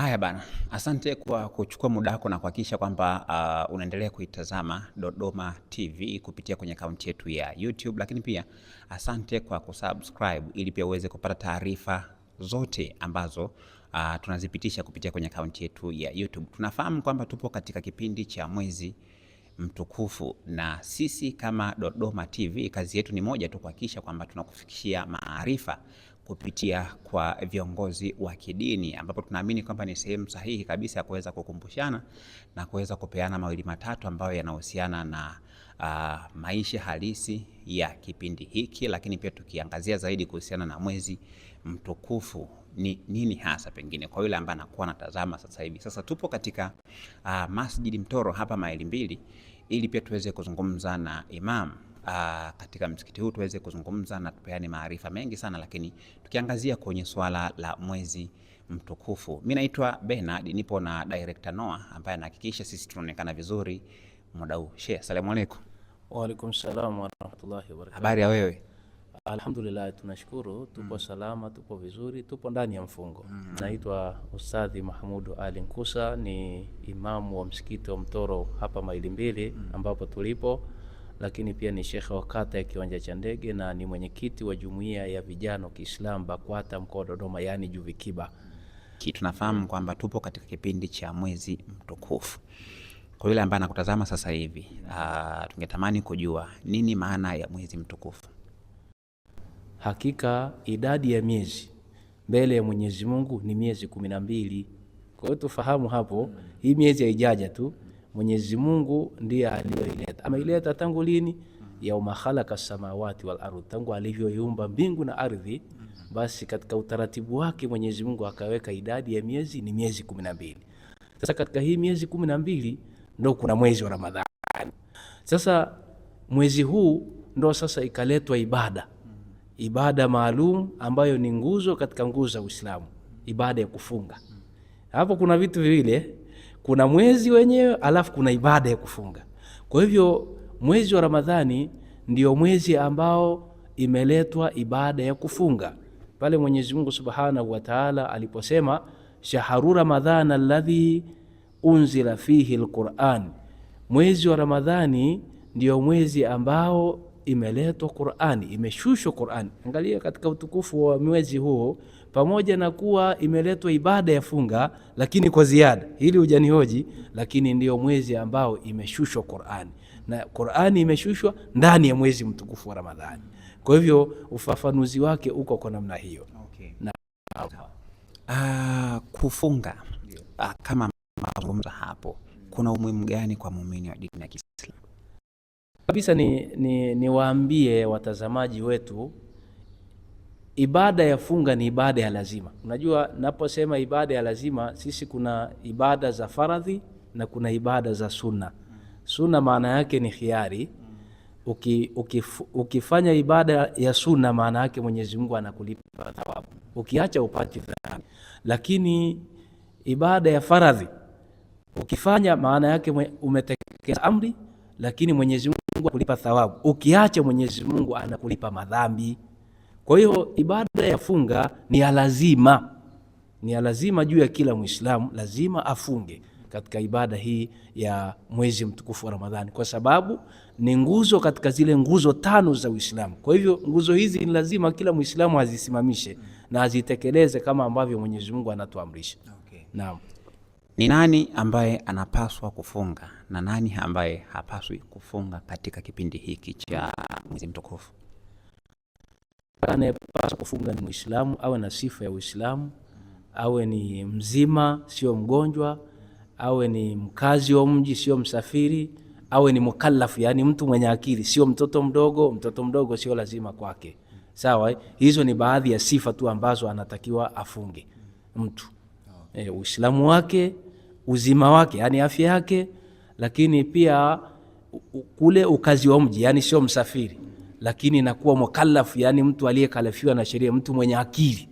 Haya bana, asante kwa kuchukua muda wako na kuhakikisha kwamba unaendelea kuitazama Dodoma TV kupitia kwenye akaunti yetu ya YouTube, lakini pia asante kwa kusubscribe ili pia uweze kupata taarifa zote ambazo tunazipitisha kupitia kwenye akaunti yetu ya YouTube. Tunafahamu kwamba tupo katika kipindi cha mwezi mtukufu na sisi kama Dodoma TV kazi yetu ni moja tu, kuhakikisha kwamba tunakufikishia maarifa kupitia kwa viongozi wa kidini, ambapo tunaamini kwamba ni sehemu sahihi kabisa ya kuweza kukumbushana na kuweza kupeana mawili matatu ambayo yanahusiana na maisha halisi ya kipindi hiki, lakini pia tukiangazia zaidi kuhusiana na mwezi mtukufu ni nini hasa, pengine kwa yule ambaye anakuwa anatazama sasa hivi. Sasa tupo katika Masjid Mtoro hapa Maili Mbili, ili pia tuweze kuzungumza na imam katika msikiti huu, tuweze kuzungumza na tupeane maarifa mengi sana, lakini tukiangazia kwenye swala la mwezi mtukufu. Mimi naitwa Bernard, nipo na director Noah ambaye anahakikisha sisi tunaonekana vizuri muda huu. Sheikh, asalamu alaykum. Wa alaykum salaam wa rahmatullahi wa barakatuh. Habari ya wewe? Alhamdulillah, tunashukuru, tupo salama, tupo vizuri, tupo ndani ya mfungo. Naitwa Ustadhi Mahmud Ali Nkusa, ni imamu wa msikiti wa Mtoro hapa Maili Mbili ambapo tulipo, lakini pia ni shekhe wa kata ya Kiwanja cha Ndege na ni mwenyekiti wa jumuiya ya vijana wa Kiislamu BAKWATA mkoa wa Dodoma, yani Juvikiba. Tunafahamu kwamba tupo katika kipindi cha mwezi mtukufu. Kwa yule ambaye anakutazama sasa hivi, tungetamani kujua nini maana ya mwezi mtukufu. Hakika idadi ya miezi mbele ya Mwenyezi Mungu ni miezi 12. Kwa hiyo tufahamu hapo, hii miezi haijaja tu, Mwenyezi Mungu ndiye aliyoileta. Ameileta tangu lini? Yauma khalaqa samawati wal ardh, tangu alivyoiumba mbingu na ardhi. Basi katika utaratibu wake Mwenyezi Mungu akaweka idadi ya miezi ni miezi 12. Sasa katika hii miezi 12 ndio kuna mwezi wa Ramadhani. Sasa mwezi huu ndio sasa ikaletwa ibada maalum ambayo ni nguzo katika nguzo za Uislamu, ibada ya kufunga. Hapo kuna vitu viwili, kuna mwezi wenyewe alafu kuna ibada ya kufunga. Kwa hivyo mwezi wa Ramadhani ndio mwezi ambao imeletwa ibada ya kufunga. Pale Mwenyezi Mungu Subhanahu wa Ta'ala aliposema shahru ramadhana alladhi unzila fihi alquran, mwezi wa Ramadhani ndio mwezi ambao imeletwa Qur'ani, imeshushwa Qur'ani. Angalia katika utukufu wa mwezi huo, pamoja na kuwa imeletwa ibada ya funga, lakini kwa ziada, hili hujanihoji, lakini ndio mwezi ambao imeshushwa Qur'ani, na Qur'ani imeshushwa ndani ya mwezi mtukufu wa Ramadhani. Kwa hivyo ufafanuzi wake uko kwa namna hiyo. Okay. Kufunga kama mazungumzo hapo, kuna umuhimu gani kwa muumini wa dini ya Kiislamu? Kabisa niwaambie watazamaji wetu, ibada ya funga ni ibada ya lazima. Unajua, naposema ibada ya lazima, sisi kuna ibada za faradhi na kuna ibada za sunna. Sunna maana yake ni khiari. Ukifanya ibada ya sunna maana yake Mwenyezi Mungu anakulipa thawabu, ukiacha upati dhambi. Lakini ibada ya faradhi ukifanya maana yake umetekeleza amri, lakini Mwenyezi Mungu anakulipa thawabu, ukiacha Mwenyezi Mungu anakulipa madhambi. Kwa hiyo ibada ya funga ni ya lazima, ni ya lazima juu ya kila Muislamu, lazima afunge katika ibada hii ya mwezi mtukufu wa Ramadhani, kwa sababu ni nguzo katika zile nguzo 5 za Uislamu. Kwa hivyo nguzo hizi ni lazima kila Muislamu azisimamishe na azitekeleze kama ambavyo Mwenyezi Mungu anatuamrisha. Okay. Naam. Ni nani ambaye anapaswa kufunga na nani ambaye hapaswi kufunga katika kipindi hiki cha mwezi mtukufu? Anayepaswa kufunga ni Muislamu, awe na sifa ya Uislamu, awe ni mzima sio mgonjwa, awe ni mkazi wa mji sio msafiri, awe ni mukallafu, yani mtu mwenye akili, sio mtoto mdogo. Mtoto mdogo sio lazima kwake. Sawa, hizo ni baadhi ya sifa tu ambazo anatakiwa afunge mtu. Uislamu wake, uzima wake, yani afya yake, lakini pia kule ukazi wa mji, yani sio msafiri, lakini nakuwa mukallafu, yani mtu aliyekalafiwa na sheria, mtu mwenye akili.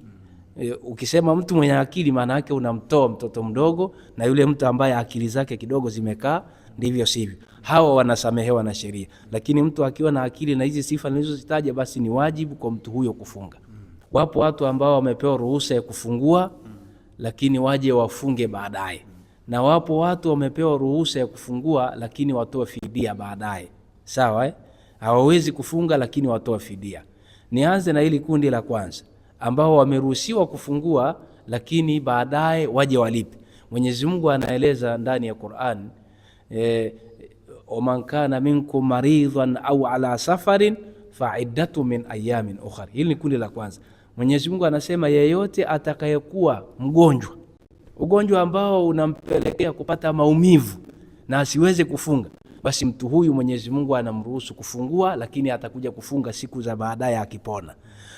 Ukisema mtu mwenye akili maana yake unamtoa mtoto mdogo na yule mtu ambaye akili zake kidogo zimekaa, ndivyo sivyo. Hawa wanasamehewa na sheria, lakini mtu akiwa na akili na hizi sifa nilizozitaja, basi ni wajibu kwa mtu huyo kufunga. Wapo watu ambao wamepewa ruhusa ya kufungua, lakini waje wafunge baadaye, na wapo watu wamepewa ruhusa ya kufungua lakini watoa fidia baadaye. Sawa hawawezi kufunga lakini watoa fidia. Nianze na hili kundi la kwanza ambao wameruhusiwa kufungua lakini baadaye waje walipe. Mwenyezi Mungu anaeleza ndani ya Qur'an, waman kana minkum maridhan au ala safarin fa'iddatu min ayamin ukhra. Hili ni kundi la kwanza. Mwenyezi Mungu anasema yeyote atakayekuwa mgonjwa, ugonjwa ambao unampelekea kupata maumivu na asiweze kufunga, basi mtu huyu Mwenyezi Mungu anamruhusu kufungua, lakini atakuja kufunga siku za baadaye akipona.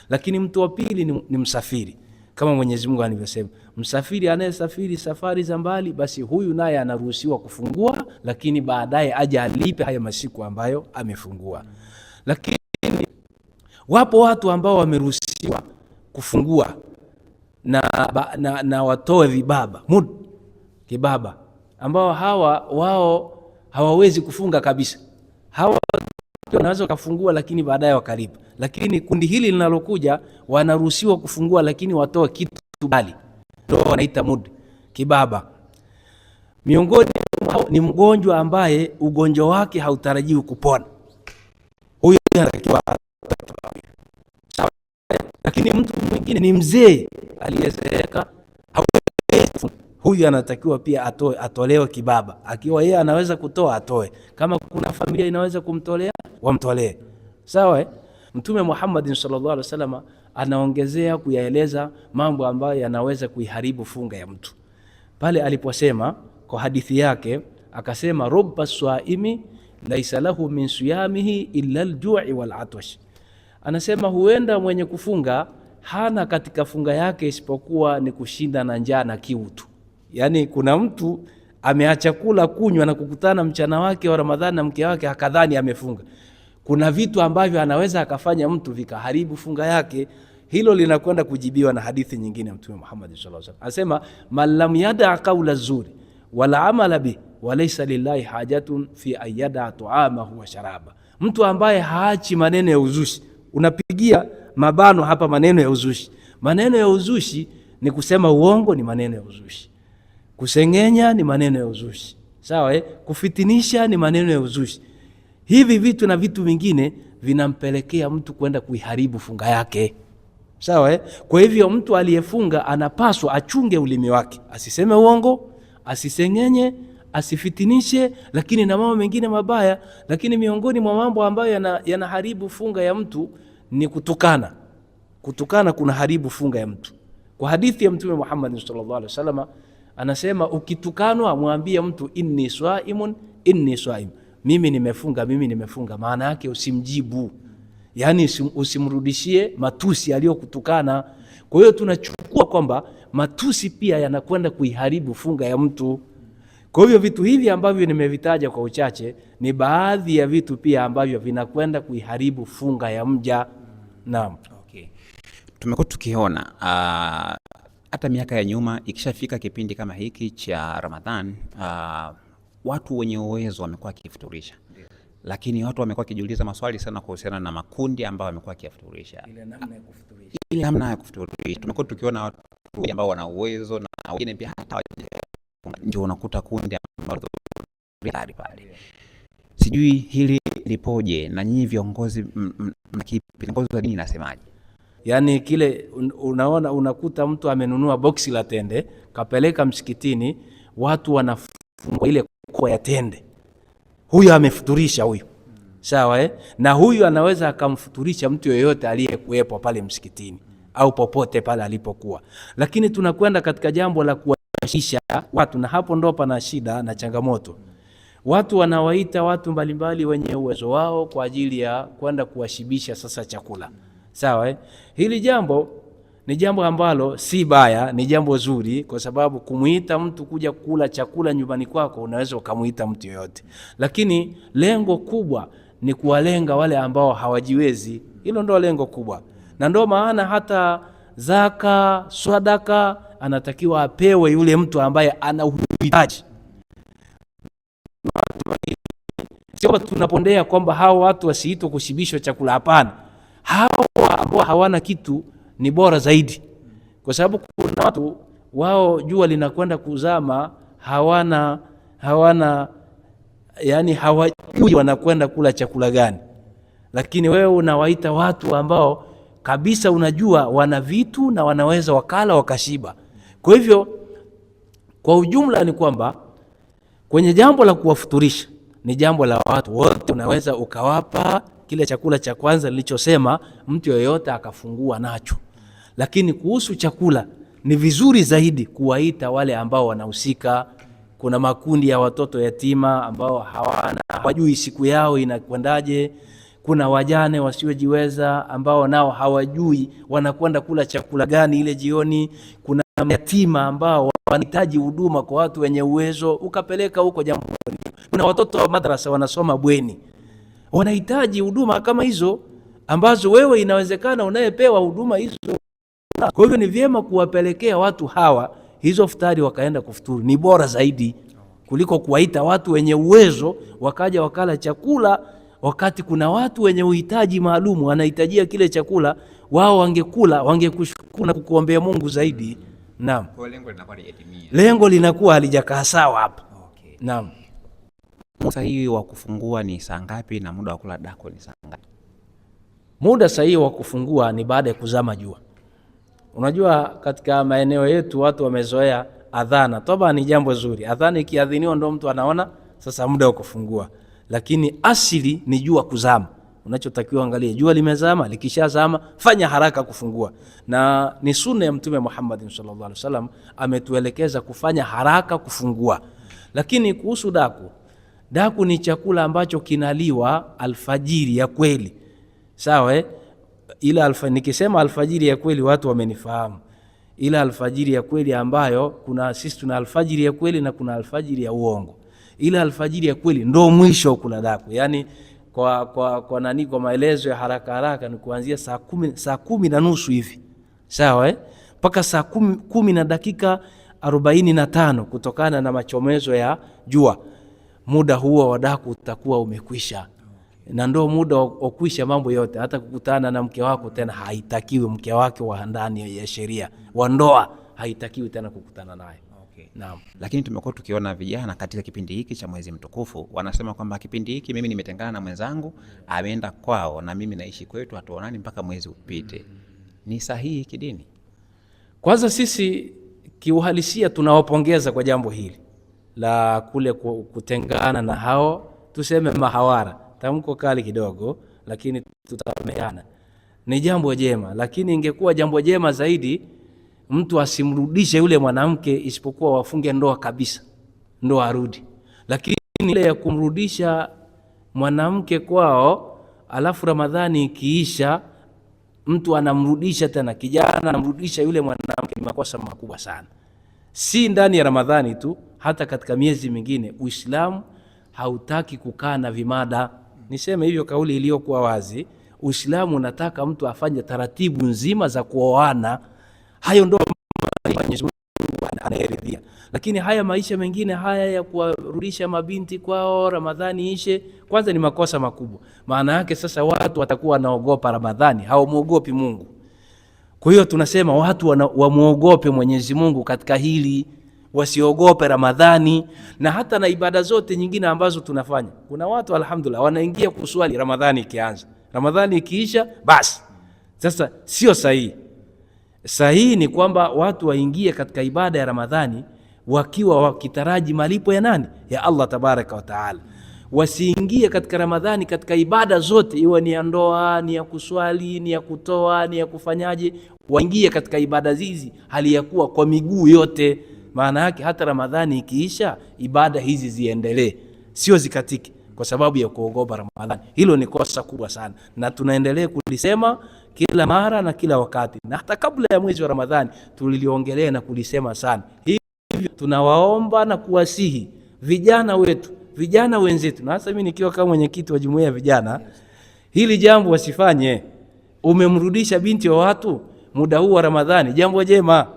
Lakini mtu wa pili ni msafiri, kama Mwenyezi Mungu alivyosema, msafiri anayesafiri safari za mbali, basi huyu naye anaruhusiwa kufungua, lakini baadaye aje alipe haya masiku ambayo amefungua. Lakini wapo watu ambao wameruhusiwa kufungua na watoe vibaba kibaba, ambao wao hawawezi kufunga kabisa. Hawa wanaweza kufungua lakini baadaye wakalipa. Lakini kundi hili linalokuja wanaruhusiwa kufungua lakini watoe kitu bali, ndio wanaita kibaba. Miongoni ni mgonjwa ambaye ugonjwa wake hautarajiwi kupona, huyo anatakiwa. Lakini mtu mwingine ni mzee aliyezeeka, huyu anatakiwa pia atolewe kibaba. Akiwa yeye anaweza kutoa atoe, kama kuna familia inaweza kumtolea wamtolee. Sawa Mtume Muhammad sallallahu alaihi wasallam anaongezea kuyaeleza mambo ambayo yanaweza kuiharibu funga ya mtu pale aliposema kwa hadithi yake, akasema rubba swaimi laisa lahu min siyamihi illa al-ju'i wal atwash. Anasema huenda mwenye kufunga hana katika funga yake isipokuwa ni kushinda na njaa na kiu tu. Yani kuna mtu ameacha kula kunywa na kukutana mchana wake wa Ramadhani na mke wake akadhani amefunga. Kuna vitu ambavyo anaweza akafanya mtu vikaharibu funga yake. Hilo linakwenda kujibiwa na hadithi nyingine ya Mtume Muhammad sallallahu alaihi wasallam. Anasema man lam yada qawla zuri wala amala bi walaysa lillahi hajatun fi ayyada ta'amahu wa sharaba. Mtu ambaye haachi maneno ya uzushi. Unapigia mabano hapa maneno ya uzushi. Maneno ya uzushi ni kusema uongo, ni maneno ya uzushi. Kusengenya ni maneno ya uzushi. Sawa Kufitinisha ni maneno ya uzushi. Hivi vitu na vitu vingine vinampelekea mtu kwenda kuiharibu funga yake. Sawa Kwa hivyo mtu aliyefunga anapaswa achunge ulimi wake, asiseme uongo, asisengenye, asifitinishe, lakini na mambo mengine mabaya. Lakini miongoni mwa mambo ambayo yanaharibu funga ya mtu ni kutukana. Kutukana kuna haribu funga ya mtu. Kwa hadithi ya Mtume Muhammad sallallahu alaihi wasallam anasema, ukitukanwa mwambie mtu inni swaimun, inni swaim, mimi nimefunga. Maana yake usimjibu, yani usimrudishie matusi aliyokutukana. Kwa hiyo tunachukua kwamba matusi pia yanakwenda kuiharibu funga ya mtu. Kwa hiyo vitu hivi ambavyo nimevitaja kwa uchache ni baadhi ya vitu pia ambavyo vinakwenda kuiharibu funga ya mja. Naam. Okay. Tumekuwa tukiona hata miaka ya nyuma ikishafika kipindi kama hiki cha Ramadhan, watu wenye uwezo wamekuwa wakifuturisha. Lakini watu wamekuwa wakijiuliza maswali sana kuhusiana na makundi ambao wamekuwa wakifuturisha. Ile namna ya kufuturisha. Tumekuwa tukiona watu ambao wana uwezo na wengine pia hata ndio unakuta kundi ambalo pale. Sijui hili lipoje na nyinyi viongozi viongozi wa dini nasemaje? Yani kile unakuta mtu amenunua boksi la tende kapeleka msikitini, watu wanafungwa ile kwa ya tende. Huyu amefuturisha huyu. Sawa Na huyu anaweza akamfuturisha mtu yoyote aliyekuepo pale msikitini au popote pale alipokuwa. Lakini tunakwenda katika jambo la kuwashisha watu, na hapo ndo pana shida na changamoto. Watu wanawaita watu mbalimbali wenye uwezo wao kwa ajili ya kwenda kuwashibisha sasa chakula. Sawa Hili jambo ni jambo ambalo si baya, ni jambo zuri, kwa sababu kumuita mtu kuja kula chakula nyumbani kwako unaweza ukamuita mtu yoyote. Lakini lengo kubwa ni kuwalenga wale ambao hawajiwezi. Hilo ndio lengo kubwa. Na ndio maana hata zaka, sadaka anatakiwa apewe yule mtu ambaye ana uhitaji. Sio tunapondea kwamba hao watu wasiitwe kushibishwa chakula, hapana. Hao ambao hawana kitu ni bora zaidi, kwa sababu kuna watu wao jua linakwenda kuzama, hawana yani hawajui wanakwenda kula chakula gani. Lakini wewe unawaita watu ambao kabisa unajua wana vitu na wanaweza wakala wakashiba. Kwa hivyo kwa ujumla ni kwamba kwenye jambo la kuwafuturisha ni jambo la watu wote, unaweza ukawapa kile chakula cha kwanza nilichosema, mtu yoyote akafungua nacho. Lakini kuhusu chakula ni vizuri zaidi kuwaita wale ambao wanahusika. Kuna makundi ya watoto yatima ambao hawajui siku yao inakwendaje. Kuna wajane wasiojiweza ambao nao hawajui wanakwenda kula chakula gani ile jioni. Kuna yatima ambao wanahitaji huduma kwa watu wenye uwezo, ukapeleka huko jambo. Kuna watoto wa madrasa wanasoma bweni, wanahitaji huduma kama hizo ambazo wewe inawezekana unayepewa huduma hizo. Kwa hivyo ni vyema kuwapelekea watu hawa hizo futari, wakaenda kufuturu. Ni bora zaidi kuliko kuwaita watu wenye uwezo wakaja wakala chakula, wakati kuna watu wenye uhitaji maalum wanahitajia kile chakula. Wao wangekula, wangekushukuru na kukuombea Mungu zaidi. Naam. Kwa lengo linakuwa halijatimia. Lengo linakuwa halijakaa sawa hapa. Okay. Naam. Muda sahihi wa kufungua ni saa ngapi na muda wa kula dako ni saa ngapi? Muda sahihi wa kufungua ni baada ya kuzama jua. Unajua katika maeneo yetu watu wamezoea adhana. Toba ni jambo zuri. Adhana ikiadhiniwa ndio mtu anaona sasa muda wa kufungua. Lakini asili ni jua kuzama. Unachotakiwa angalia jua limezama, likishazama fanya haraka kufungua. Na ni sunna ya Mtume Muhammad sallallahu alaihi wasallam ametuelekeza kufanya haraka kufungua. Lakini kuhusu daku ni chakula ambacho kinaliwa alfajiri ya kweli. Sawa ila nikisema alfajiri ya kweli watu wamenifahamu. Ila alfajiri ya kweli ambayo sisi tuna alfajiri ya kweli na kuna alfajiri ya uongo. Ila alfajiri ya kweli ndo mwisho kula daku. Yani kwa maelezo ya haraka ni kuanzia saa 10:30 hivi. Sawa mpaka saa 10 na dakika 45 kutokana na machomezo ya jua. Muda huo wa daku utakuwa umekwisha. Na ndio muda wa kuisha mambo yote. Hata kukutana na mke wako tena haitakiwi, mke wake wa ndani ya sheria wa ndoa haitakiwi tena kukutana naye. Okay. Naam. Lakini tumekuwa tukiona vijana katika kipindi hiki cha mwezi mtukufu wanasema kwamba kipindi hiki mimi nimetengana na mwenzangu, ameenda kwao na mimi naishi kwetu, hatuonani mpaka mwezi upite. Ni sahihi kidini? Kwanza sisi kiuhalisia tunawapongeza kwa jambo hili la kule kutengana na hao, tuseme mahawara. Tamko kali kidogo lakini tutameana. Ni jambo jema, lakini ingekuwa jambo jema zaidi mtu asimrudishe yule mwanamke, isipokuwa wafunge ndoa kabisa, ndoa arudi. Lakini ile ya kumrudisha mwanamke kwao alafu Ramadhani ikiisha mtu anamrudisha tena, kijana anamrudisha yule mwanamke, ni makosa makubwa sana. Si ndani ya Ramadhani tu, hata katika miezi mingine Uislamu hautaki kukaa na vimada. Niseme hivyo kauli iliyokuwa wazi. Uislamu unataka mtu afanye taratibu nzima za kuoana. Hayo ndio Mwenyezi Mungu anayeridhia. Lakini haya maisha mengine haya ya kuwarudisha mabinti kwao Ramadhani ishe, kwanza ni makosa makubwa. Maana yake sasa watu watakuwa wanaogopa Ramadhani, hawamuogopi Mungu. Kwa hiyo tunasema watu wamuogope Mwenyezi Mungu katika hili, wasiogope Ramadhani. Na hata na ibada zote nyingine ambazo tunafanya, kuna watu alhamdulillah wanaingia kuswali Ramadhani ikianza, Ramadhani ikiisha basi. Sasa sio sahihi. Sahihi ni kwamba watu waingie katika ibada ya Ramadhani wakiwa wakitaraji malipo ya nani? Ya Allah tabaraka wa taala. Wasiingie katika Ramadhani katika ibada zote, iwe ni ya ndoa, ni ya kuswali, ni ya kutoa, ni ya kufanyaje, waingie katika ibada hizi hali ya kuwa kwa miguu yote. Maana yake hata Ramadhani ikiisha ibada hizi ziendelee, sio zikatike kwa sababu ya kuogopa Ramadhani. Hilo ni kosa kubwa sana, na tunaendelea kulisema kila mara na kila wakati, na hata kabla ya mwezi wa Ramadhani tuliliongelea na kulisema sana. Hivyo tunawaomba na kuwasihi vijana wetu, vijana wenzetu, na hasa mimi nikiwa kama mwenyekiti wa jumuiya ya vijana, hili jambo wasifanye. Umemrudisha binti wa watu muda huu wa Ramadhani, jambo jema,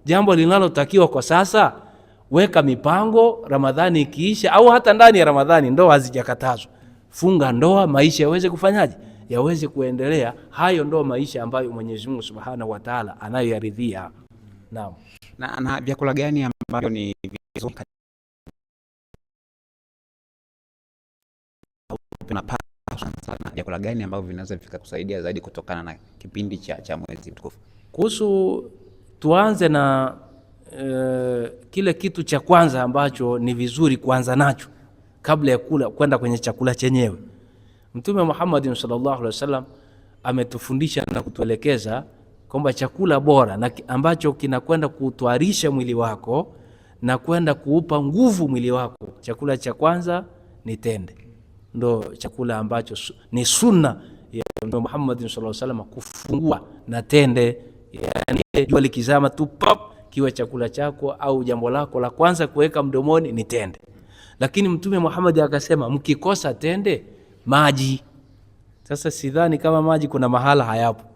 jambo linalotakiwa kwa sasa. Weka mipango, Ramadhani ikiisha au hata ndani ya Ramadhani, ndoa hazijakatazwa, funga ndoa, maisha yaweze kufanyaje, yaweze kuendelea. Hayo ndio maisha ambayo Mwenyezi Mungu Subhanahu wa Ta'ala anayoyaridhia. Naam. Na vyakula gani ambavyo ni vizuri sana, vyakula gani ambavyo vinaweza vikakusaidia zaidi kutokana na kipindi cha mwezi mtukufu? Kuhusu, tuanze na kile kitu cha kwanza ambacho ni vizuri kuanza nacho kabla ya kula kwenda kwenye chakula chenyewe. Mtume Muhammad sallallahu alaihi wasallam ametufundisha na kutuelekeza kwamba chakula bora na ambacho kinakwenda kutwarisha mwili wako na kwenda kuupa nguvu mwili wako, chakula cha kwanza ni tende. Ndo chakula ambacho ni sunna ya Mtume Muhammad sallallahu alaihi wasallam, kufungua na tende. Yani jua likizama tu pop, kiwa chakula chako au jambo lako la kwanza kuweka mdomoni ni tende. Lakini Mtume Muhammad akasema mkikosa tende, maji. Sasa sidhani kama maji kuna mahala hayapo.